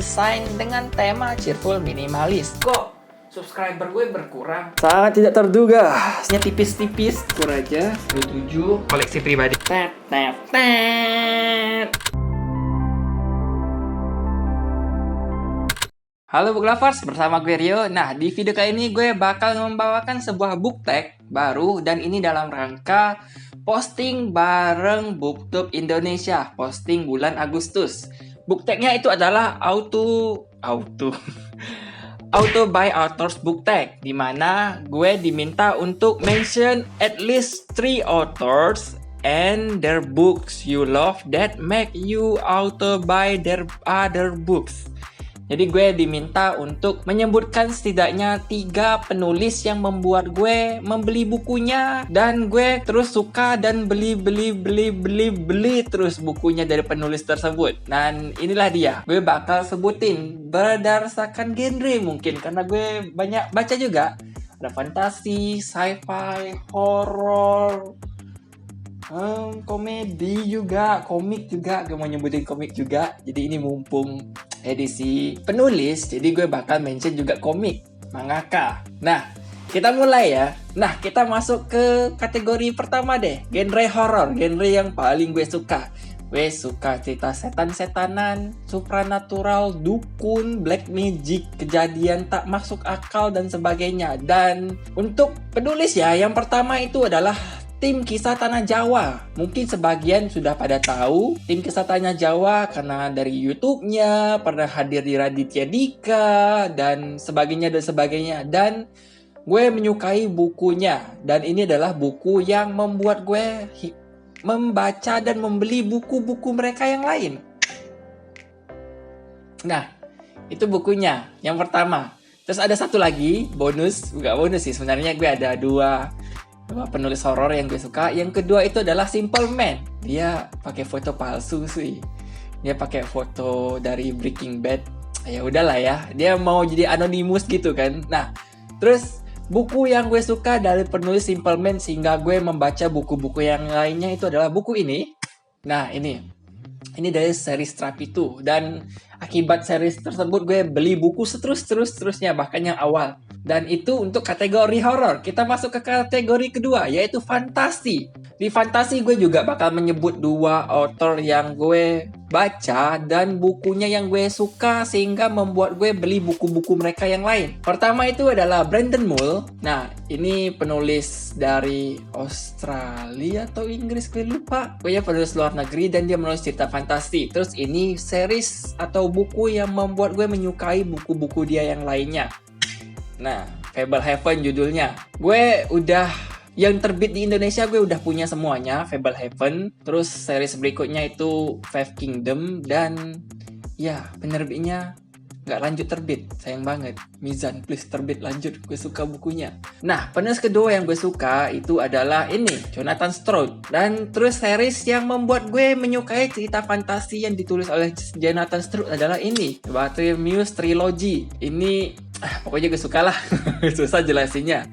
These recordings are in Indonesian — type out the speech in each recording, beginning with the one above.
desain dengan tema cheerful minimalis. Kok subscriber gue berkurang? Sangat tidak terduga. Nya tipis-tipis, kur aja 27 koleksi pribadi. Tet. Halo Book Lovers, bersama gue Rio. Nah, di video kali ini gue bakal membawakan sebuah book tag baru, dan ini dalam rangka posting bareng BookTube Indonesia, posting bulan Agustus. Book tagnya itu adalah auto by authors book tag, dimana gue diminta untuk mention at least 3 authors and their books you love that make you auto buy their other books. Jadi gue diminta untuk menyebutkan setidaknya 3 penulis yang membuat gue membeli bukunya, dan gue terus suka dan beli terus bukunya dari penulis tersebut. Dan inilah dia, gue bakal sebutin berdasarkan genre mungkin, karena gue banyak baca juga. Ada fantasi, sci-fi, horror, komedi juga, komik juga. Gue mau nyebutin komik juga. Jadi ini mumpung edisi penulis, jadi gue bakal mention juga komik, mangaka. Nah, kita mulai ya. Nah, kita masuk ke kategori pertama deh, genre horror, genre yang paling gue suka. Gue suka cerita setan-setanan, supranatural, dukun, black magic, kejadian tak masuk akal dan sebagainya. Dan untuk penulis ya, yang pertama itu adalah Tim Kisah Tanah Jawa. Mungkin sebagian sudah pada tahu Tim Kisah Tanah Jawa karena dari YouTube-nya, pernah hadir di Raditya Dika dan sebagainya. Dan gue menyukai bukunya, dan ini adalah buku yang membuat gue membaca dan membeli buku-buku mereka yang lain. Nah, itu bukunya yang pertama. Terus ada satu lagi bonus, bukan bonus sih sebenarnya, gue ada dua penulis horor yang gue suka. Yang kedua itu adalah Simple Man. Dia pakai foto palsu sih. Dia pakai foto dari Breaking Bad. Ya udahlah ya. Dia mau jadi anonymous gitu kan. Nah, terus buku yang gue suka dari penulis Simple Man sehingga gue membaca buku-buku yang lainnya itu adalah buku ini. Nah, ini dari series Trapitu, dan akibat series tersebut gue beli buku terusnya, bahkan yang awal. Dan itu untuk kategori horor. Kita masuk ke kategori kedua, yaitu fantasi. Di fantasi gue juga bakal menyebut 2 author yang gue baca dan bukunya yang gue suka sehingga membuat gue beli buku-buku mereka yang lain. Pertama itu adalah Brandon Mull. Nah, ini penulis dari Australia atau Inggris, gue lupa. Pokoknya penulis luar negeri, dan dia menulis cerita fantasi. Terus ini series atau buku yang membuat gue menyukai buku-buku dia yang lainnya. Nah, Fable Heaven judulnya. Gue udah, yang terbit di Indonesia gue udah punya semuanya, Fable Heaven. Terus series berikutnya itu Five Kingdom, dan ya penerbitnya nggak lanjut terbit, sayang banget. Mizan, please terbit lanjut, gue suka bukunya. Nah, penulis kedua yang gue suka itu adalah ini, Jonathan Stroud. Dan terus series yang membuat gue menyukai cerita fantasi yang ditulis oleh Jonathan Stroud adalah ini, Bartholomew Trilogy. Ini pokoknya gue suka lah. Susah jelasinnya.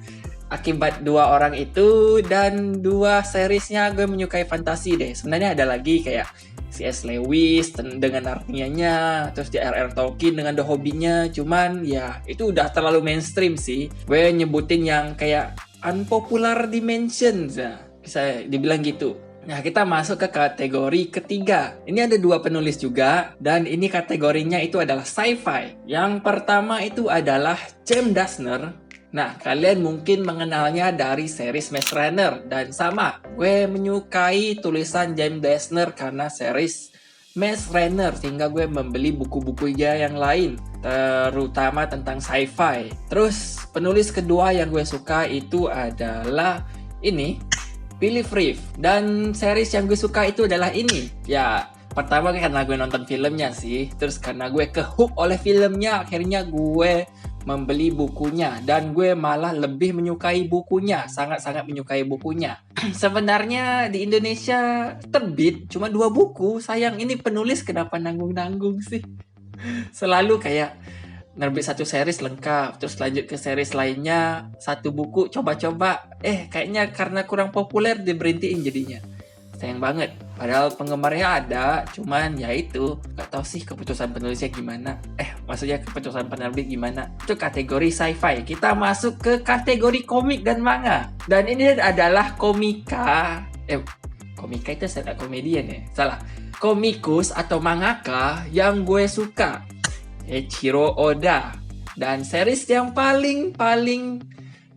Akibat 2 orang itu dan 2 seriesnya gue menyukai fantasi deh. Sebenarnya ada lagi kayak C.S. Lewis dengan artinya, terus J.R.R. Tolkien dengan The Hobbit-nya. Cuman ya itu udah terlalu mainstream sih. Gue nyebutin yang kayak unpopular dimensions, ya, bisa dibilang gitu. Nah, kita masuk ke kategori ketiga. Ini ada 2 penulis juga, dan ini kategorinya itu adalah sci-fi. Yang pertama itu adalah James Dashner. Nah, kalian mungkin mengenalnya dari series Maze Runner, dan sama, gue menyukai tulisan James Dashner karena series Maze Runner, sehingga gue membeli buku-buku dia yang lain, terutama tentang sci-fi. Terus penulis kedua yang gue suka itu adalah ini, Philip Reeve, dan series yang gue suka itu adalah ini. Ya, pertama karena gue nonton filmnya sih, terus karena gue kehook oleh filmnya, akhirnya gue membeli bukunya, dan gue malah lebih menyukai bukunya, sangat-sangat menyukai bukunya. Sebenarnya di Indonesia terbit cuma 2 buku, sayang. Ini penulis kenapa nanggung-nanggung sih? Selalu kayak nerbit 1 series lengkap, terus lanjut ke series lainnya 1 buku coba-coba, kayaknya karena kurang populer diberhentiin jadinya. Sayang banget. Padahal penggemarnya ada, cuman ya itu gak tahu sih keputusan penulisnya gimana. Maksudnya keputusan penerbit gimana. Itu kategori sci-fi. Kita masuk ke kategori komik dan manga. Dan ini adalah komika. Komika itu stand up comedian ya? Salah. Komikus atau mangaka yang gue suka. Eiichiro Oda. Dan series yang paling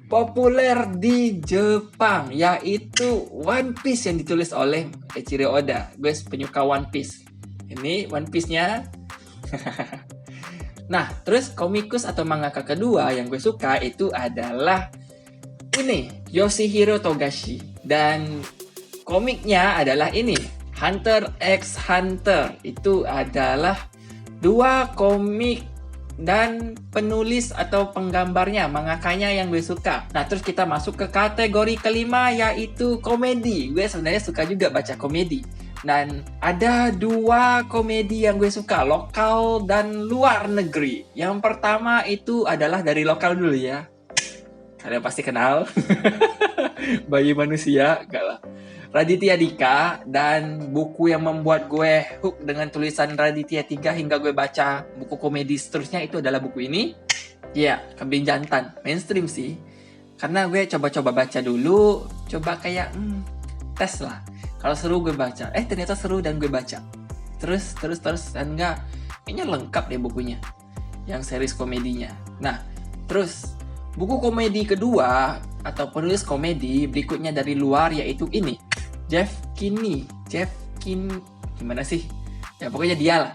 populer di Jepang, yaitu One Piece yang ditulis oleh Eiichiro Oda. Gue penyuka One Piece. Ini One Piece-nya. Nah, terus komikus atau mangaka kedua yang gue suka itu adalah ini, Yoshihiro Togashi. Dan komiknya adalah ini, Hunter x Hunter. Itu adalah 2 komik dan penulis atau penggambarnya, mangakanya yang gue suka. Nah, terus kita masuk ke kategori kelima, yaitu komedi. Gue sebenarnya suka juga baca komedi. Dan ada 2 komedi yang gue suka, lokal dan luar negeri. Yang pertama itu adalah dari lokal dulu ya. Kalian pasti kenal. Bayi Manusia, enggak lah. Raditya Dika, dan buku yang membuat gue hook dengan tulisan Raditya Dika hingga gue baca buku komedi seterusnya itu adalah buku ini. Ya, Kambing Jantan. Mainstream sih. Karena gue coba-coba baca dulu, coba kayak tes lah. Kalau seru gue baca. Ternyata seru dan gue baca. Terus dan kayaknya lengkap deh bukunya. Yang series komedinya. Nah, terus buku komedi kedua atau penulis komedi berikutnya dari luar yaitu ini. Jeff Kinney, gimana sih? Ya pokoknya dia lah.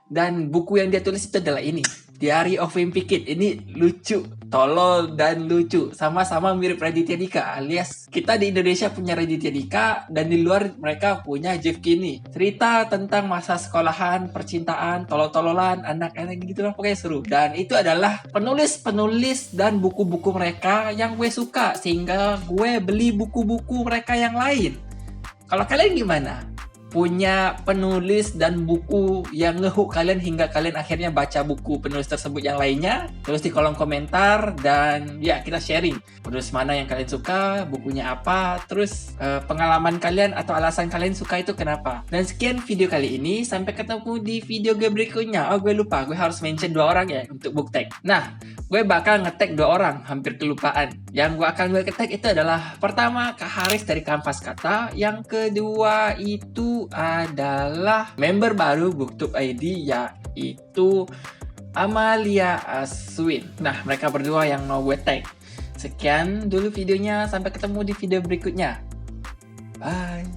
Dan buku yang dia tulis itu adalah ini, Diary of Wimpy Kid. Ini lucu, tolol dan lucu. Sama-sama mirip Raditya Dika, alias kita di Indonesia punya Raditya Dika dan di luar mereka punya Jeff Kinney. Cerita tentang masa sekolahan, percintaan, tolol-tololan, anak-anak gitu lah, pokoknya seru. Dan itu adalah penulis dan buku-buku mereka yang gue suka, sehingga gue beli buku-buku mereka yang lain. Kalau kalian gimana? Punya penulis dan buku yang ngehook kalian hingga kalian akhirnya baca buku penulis tersebut yang lainnya? Tulis di kolom komentar dan ya kita sharing. Penulis mana yang kalian suka, bukunya apa, terus pengalaman kalian atau alasan kalian suka itu kenapa. Dan sekian video kali ini, sampai ketemu di video gue berikutnya. Oh gue lupa, gue harus mention 2 orang ya untuk book tag. Nah, gue bakal nge-tag 2 orang, hampir kelupaan. Yang akan gue tag itu adalah pertama Kak Haris dari Kanvas Kata, yang kedua itu adalah member baru BookTube ID yaitu Amalia Aswin. Nah, mereka berdua yang mau gue tag. Sekian dulu videonya, sampai ketemu di video berikutnya. Bye.